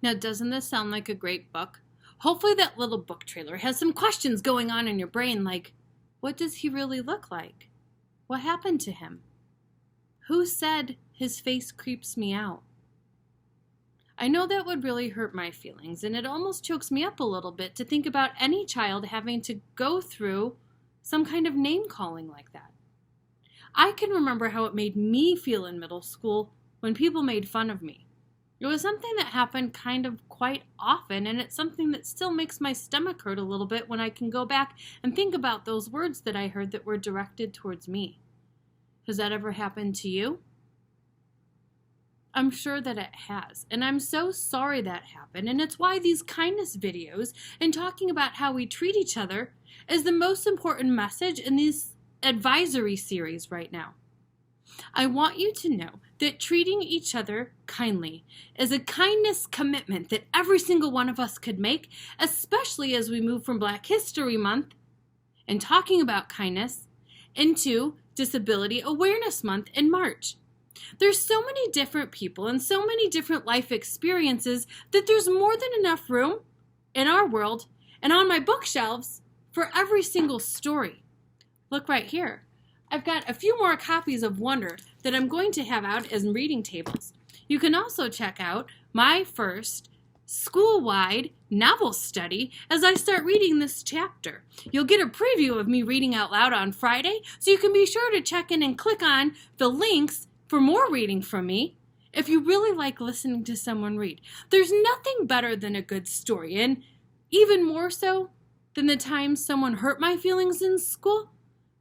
Now, doesn't this sound like a great book? Hopefully that little book trailer has some questions going on in your brain like, what does he really look like? What happened to him? Who said his face creeps me out? I know that would really hurt my feelings, and it almost chokes me up a little bit to think about any child having to go through some kind of name calling like that. I can remember how it made me feel in middle school when people made fun of me. It was something that happened kind of quite often, and it's something that still makes my stomach hurt a little bit when I can go back and think about those words that I heard that were directed towards me. Has that ever happened to you? I'm sure that it has, and I'm so sorry that happened, and it's why these kindness videos and talking about how we treat each other is the most important message in this advisory series right now. I want you to know that treating each other kindly is a kindness commitment that every single one of us could make, especially as we move from Black History Month and talking about kindness into Disability Awareness Month in March. There's so many different people and so many different life experiences that there's more than enough room in our world and on my bookshelves for every single story. Look right here. I've got a few more copies of Wonder that I'm going to have out as reading tables. You can also check out my first school-wide novel study as I start reading this chapter. You'll get a preview of me reading out loud on Friday, so you can be sure to check in and click on the links for more reading from me if you really like listening to someone read. There's nothing better than a good story, and even more so than the time someone hurt my feelings in school.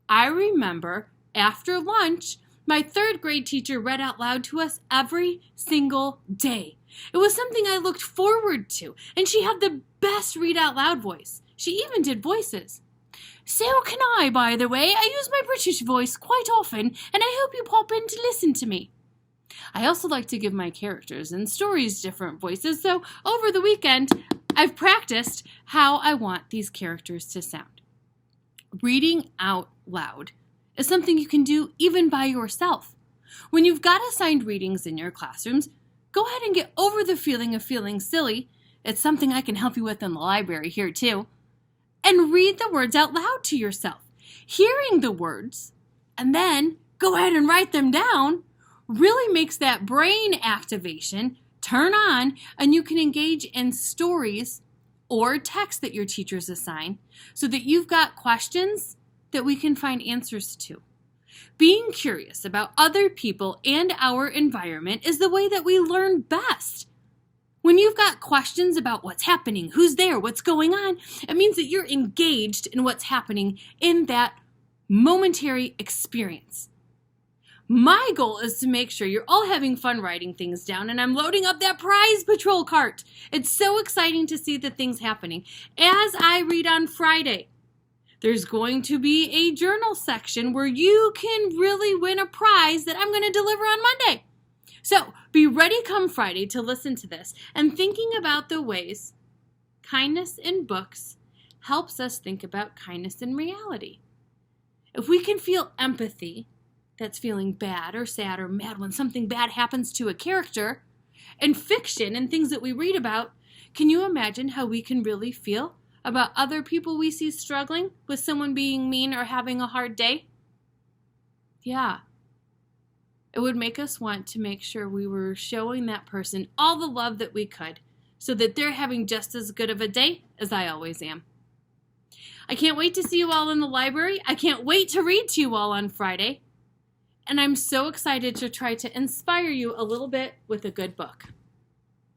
I remember after lunch, my third grade teacher read out loud to us every single day. It was something I looked forward to, and she had the best read out loud voice. She even did voices. So can I, by the way. I use my British voice quite often, and I hope you pop in to listen to me. I also like to give my characters and stories different voices, so over the weekend, I've practiced how I want these characters to sound. Reading out loud is something you can do even by yourself. When you've got assigned readings in your classrooms, go ahead and get over the feeling of feeling silly. It's something I can help you with in the library here too. And read the words out loud to yourself. Hearing the words and then go ahead and write them down really makes that brain activation turn on, and you can engage in stories or text that your teachers assign so that you've got questions that we can find answers to. Being curious about other people and our environment is the way that we learn best. When you've got questions about what's happening, who's there, what's going on, it means that you're engaged in what's happening in that momentary experience. My goal is to make sure you're all having fun writing things down, and I'm loading up that prize patrol cart. It's so exciting to see the things happening. As I read on Friday, there's going to be a journal section where you can really win a prize that I'm going to deliver on Monday. So be ready come Friday to listen to this and thinking about the ways kindness in books helps us think about kindness in reality. If we can feel empathy, that's feeling bad or sad or mad when something bad happens to a character, in fiction and things that we read about, can you imagine how we can really feel about other people we see struggling with someone being mean or having a hard day? Yeah. It would make us want to make sure we were showing that person all the love that we could so that they're having just as good of a day as I always am. I can't wait to see you all in the library. I can't wait to read to you all on Friday. And I'm so excited to try to inspire you a little bit with a good book.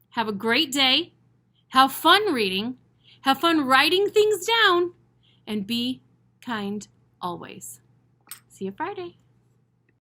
Have a great day. Have fun reading. Have fun writing things down. And be kind always. See you Friday.